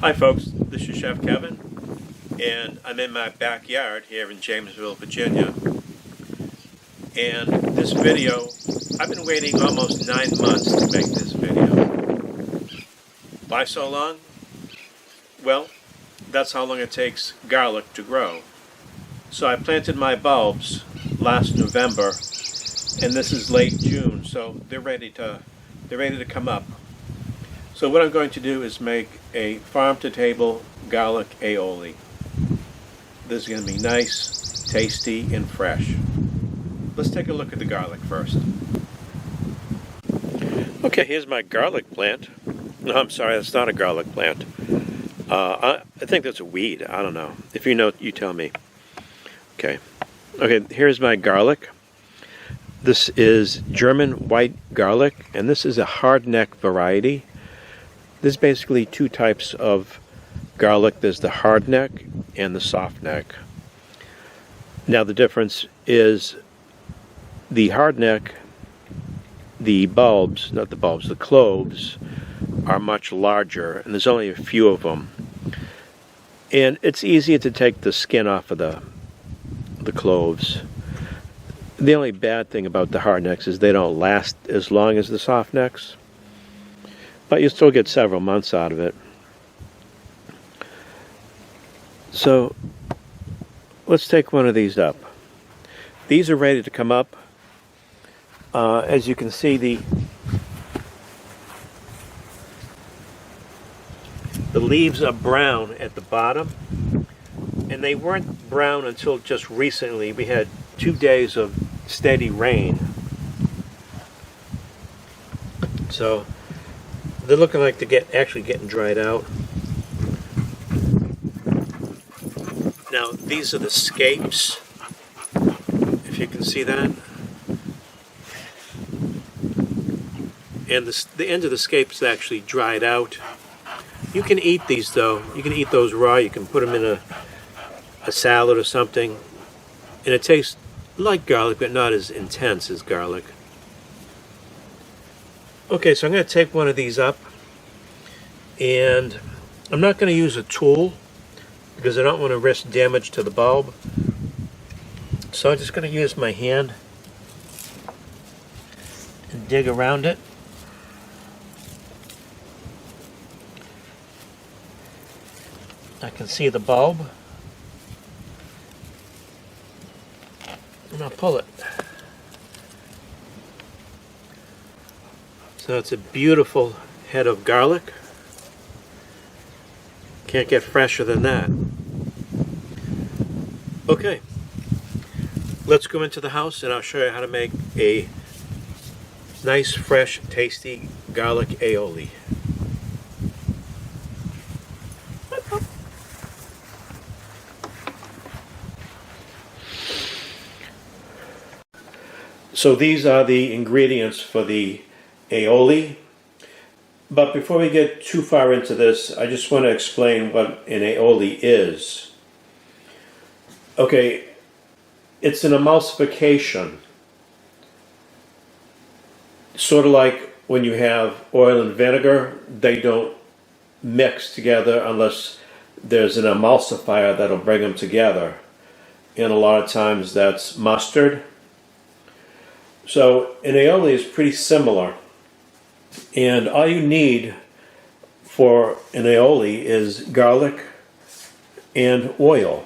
Hi folks, this is Chef Kevin, and I'm in my backyard here in Jamesville, Virginia. And this video, I've been waiting almost 9 months to make this video. Why so long? Well, that's how long it takes garlic to grow. So I planted my bulbs last November, and this is late June, so they're ready to come up. So what I'm going to do is make a farm-to-table garlic aioli. This is going to be nice, tasty, and fresh. Let's take a look at the garlic first. Okay, here's my garlic plant. No, I'm sorry, that's not a garlic plant. I think that's a weed. I don't know. If you know, you tell me. Okay, here's my garlic. This is German white garlic, and this is a hardneck variety. There's basically two types of garlic. There's the hardneck and the softneck. Now the difference is the hardneck, the bulbs, not the bulbs, the cloves are much larger, and there's only a few of them. And it's easier to take the skin off of the cloves. The only bad thing about the hardnecks is they don't last as long as the softnecks, but you still get several months out of it. So let's take one of these up. These are ready to come up. As you can see, the leaves are brown at the bottom, and they weren't brown until just recently. We had 2 days of steady rain, so they're looking like they're actually getting dried out. Now these are the scapes, if you can see that. And the end of the scape is actually dried out. You can eat these though. You can eat those raw. You can put them in a salad or something. And it tastes like garlic, but not as intense as garlic. Okay, so I'm going to take one of these up. And I'm not going to use a tool because I don't want to risk damage to the bulb. So I'm just going to use my hand and dig around it. I can see the bulb, and I'll pull it. So it's a beautiful head of garlic. Can't get fresher than that. Okay, let's go into the house and I'll show you how to make a nice, fresh, tasty garlic aioli. So these are the ingredients for the aioli. But before we get too far into this, I just want to explain what an aioli is. Okay, it's an emulsification. Sort of like when you have oil and vinegar, they don't mix together unless there's an emulsifier that'll bring them together. And a lot of times that's mustard. So an aioli is pretty similar, and all you need for an aioli is garlic and oil.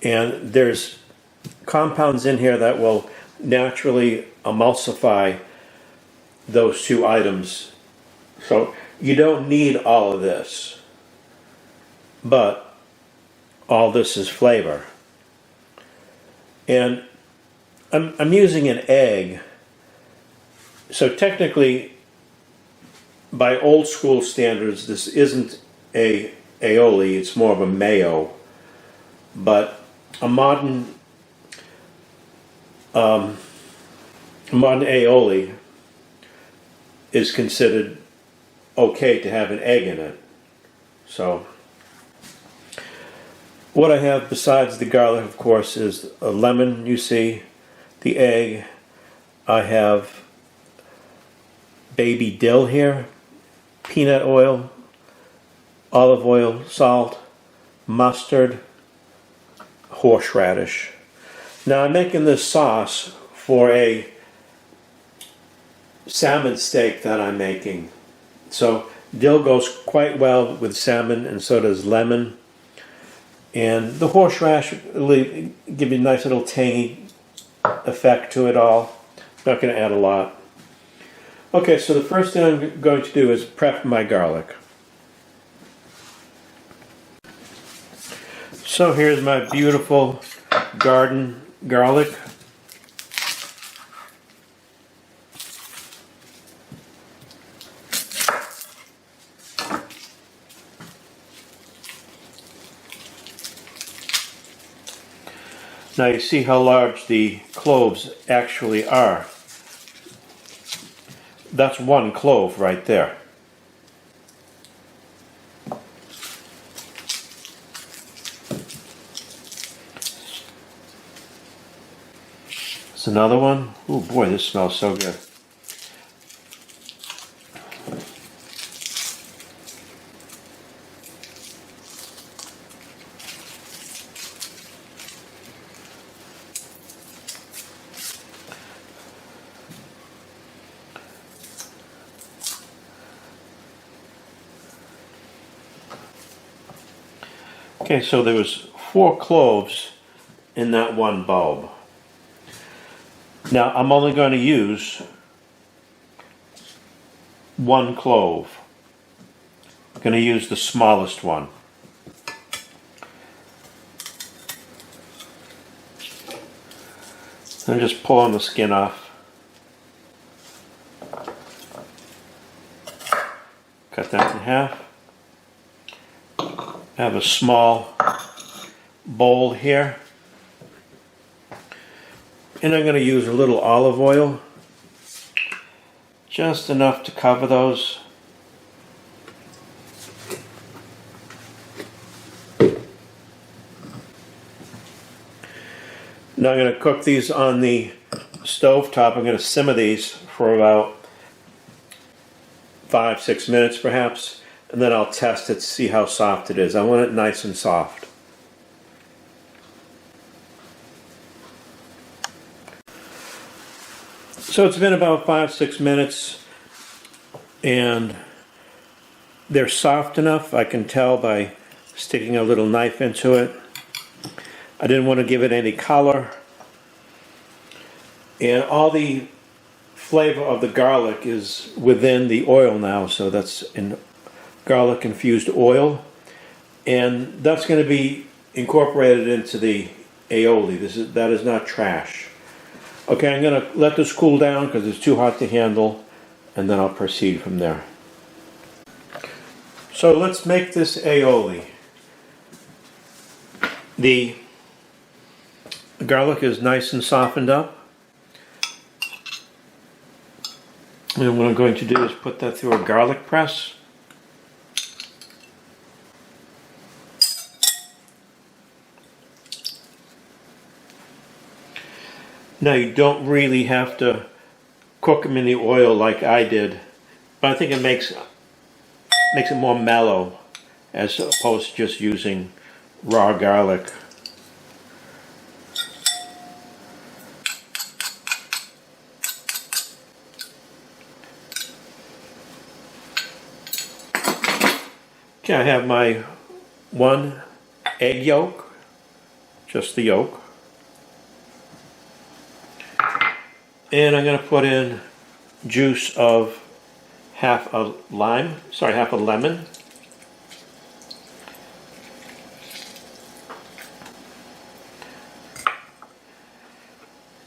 And there's compounds in here that will naturally emulsify those two items. So you don't need all of this, but all this is flavor. And I'm using an egg, so technically, by old school standards, this isn't a aioli, it's more of a mayo. But a modern aioli is considered okay to have an egg in it. So what I have besides the garlic, of course, is a lemon, you see, the egg. I have baby dill here, peanut oil, olive oil, salt, mustard, horseradish. Now I'm making this sauce for a salmon steak that I'm making. So dill goes quite well with salmon, and so does lemon. And the horseradish will give you a nice little tangy effect to it all. Not going to add a lot. Okay, so the first thing I'm going to do is prep my garlic. So here's my beautiful garden garlic. Now you see how large the cloves actually are. That's one clove right there. It's another one. Oh boy, this smells so good. Okay, so there was 4 cloves in that one bulb. Now I'm only going to use 1 clove. I'm going to use the smallest one. I'm just pulling the skin off. Cut that in half. I have a small bowl here, and I'm going to use a little olive oil, just enough to cover those. Now I'm going to cook these on the stove top. I'm going to simmer these for about 5-6 minutes perhaps. And then I'll test it to see how soft it is. I want it nice and soft. So it's been about 5-6 minutes, and they're soft enough. I can tell by sticking a little knife into it. I didn't want to give it any color. And all the flavor of the garlic is within the oil now, so that's in garlic infused oil, and that's going to be incorporated into the aioli. That is not trash. Okay, I'm going to let this cool down because it's too hot to handle, and then I'll proceed from there. So let's make this aioli. The garlic is nice and softened up, and what I'm going to do is put that through a garlic press. Now you don't really have to cook them in the oil like I did, but I think it makes it more mellow as opposed to just using raw garlic. Okay, I have my 1 egg yolk, just the yolk. And I'm going to put in juice of half a lemon.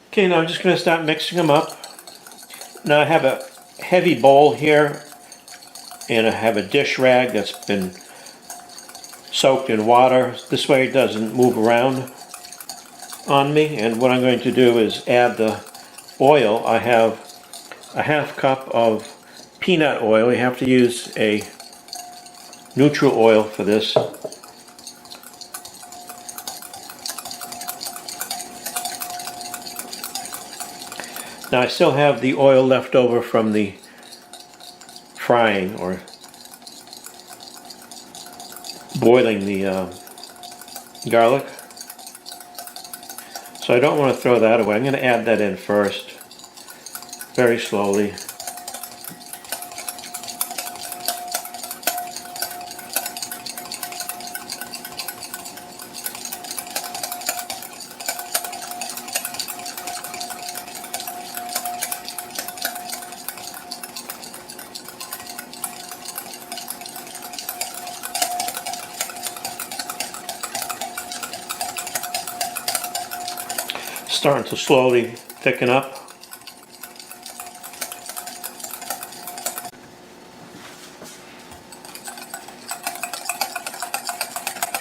Okay, now I'm just going to start mixing them up. Now I have a heavy bowl here, and I have a dish rag that's been soaked in water. This way it doesn't move around on me. And what I'm going to do is add the oil. I have a half cup of peanut oil. You have to use a neutral oil for this. Now I still have the oil left over from the frying or boiling the garlic. So I don't want to throw that away. I'm going to add that in first, very slowly. Starting to slowly thicken up.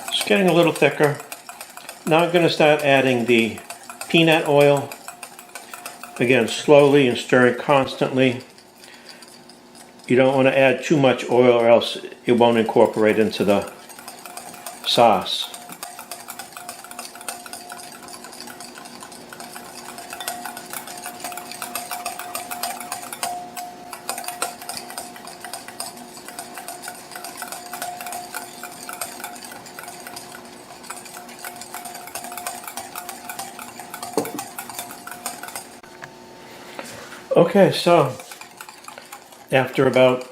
It's getting a little thicker. Now I'm going to start adding the peanut oil. Again, slowly and stirring constantly. You don't want to add too much oil or else it won't incorporate into the sauce. Okay, so after about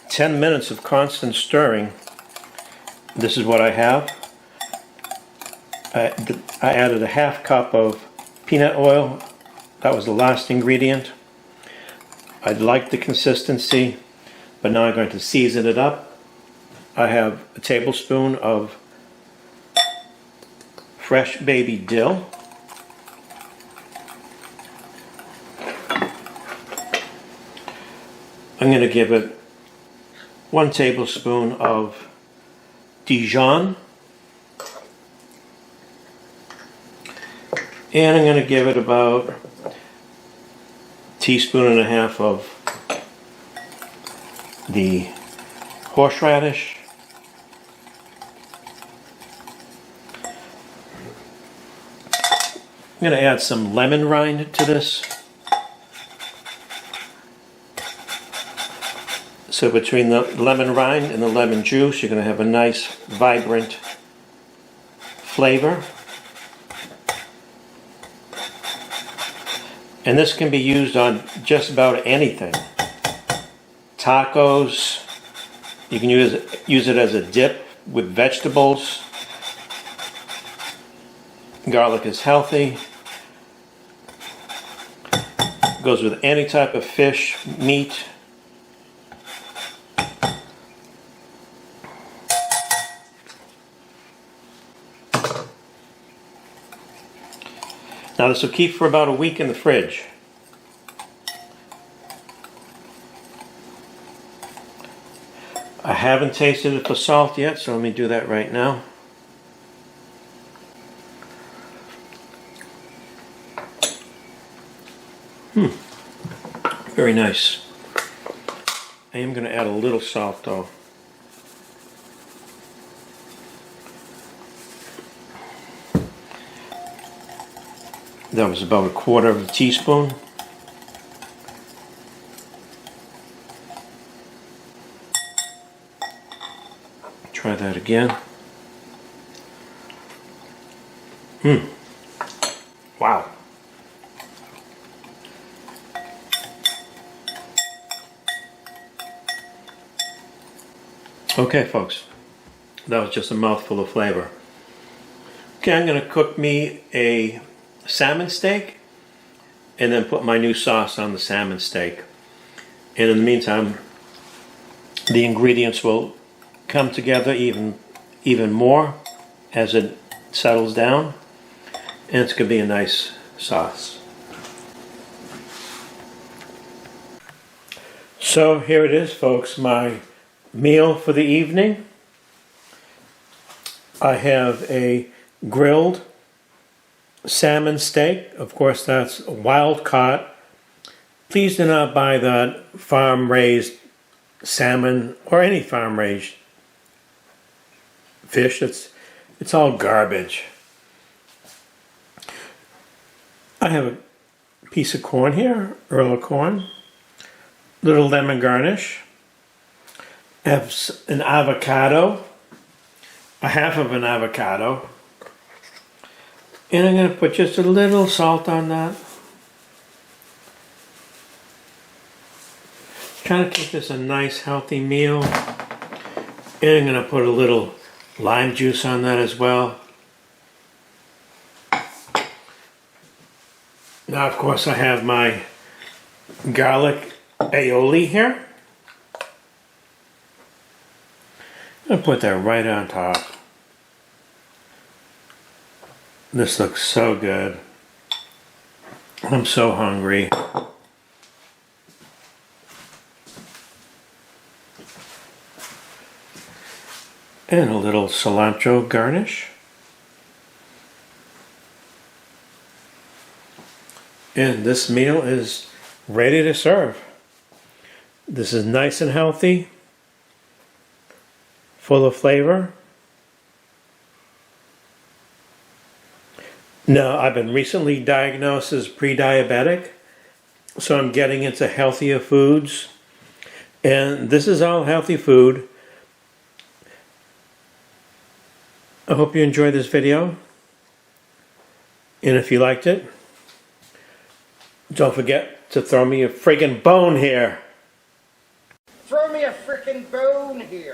10 minutes of constant stirring, this is what I have. I added a half cup of peanut oil. That was the last ingredient. I like the consistency, but now I'm going to season it up. I have a tablespoon of fresh baby dill. I'm going to give it 1 tablespoon of Dijon. And I'm going to give it about 1.5 teaspoons of the horseradish. I'm going to add some lemon rind to this. So between the lemon rind and the lemon juice, you're going to have a nice, vibrant flavor. And this can be used on just about anything. Tacos, you can use it as a dip with vegetables. Garlic is healthy. Goes with any type of fish, meat. Now this will keep for about a week in the fridge. I haven't tasted it for salt yet, so let me do that right now. Very nice. I am going to add a little salt though. That was about 1/4 teaspoon. Try that again. Wow. Okay, folks. That was just a mouthful of flavor. Okay, I'm going to cook me a salmon steak and then put my new sauce on the salmon steak. And in the meantime, the ingredients will come together even more as it settles down, and it's going to be a nice sauce. So here it is, folks, my meal for the evening. I have a grilled salmon steak. Of course, that's wild caught. Please do not buy that farm raised salmon or any farm raised fish. It's all garbage. I have a piece of corn here, Earl of corn, little lemon garnish. I have an avocado. a half of an avocado. And I'm going to put just a little salt on that. Trying to keep this a nice healthy meal. And I'm going to put a little lime juice on that as well. Now, of course, I have my garlic aioli here. I'm going to put that right on top. This looks so good. I'm so hungry. And a little cilantro garnish. And this meal is ready to serve. This is nice and healthy, full of flavor. Now, I've been recently diagnosed as pre-diabetic, so I'm getting into healthier foods. And this is all healthy food. I hope you enjoyed this video. And if you liked it, don't forget to throw me a friggin' bone here. Throw me a frickin' bone here.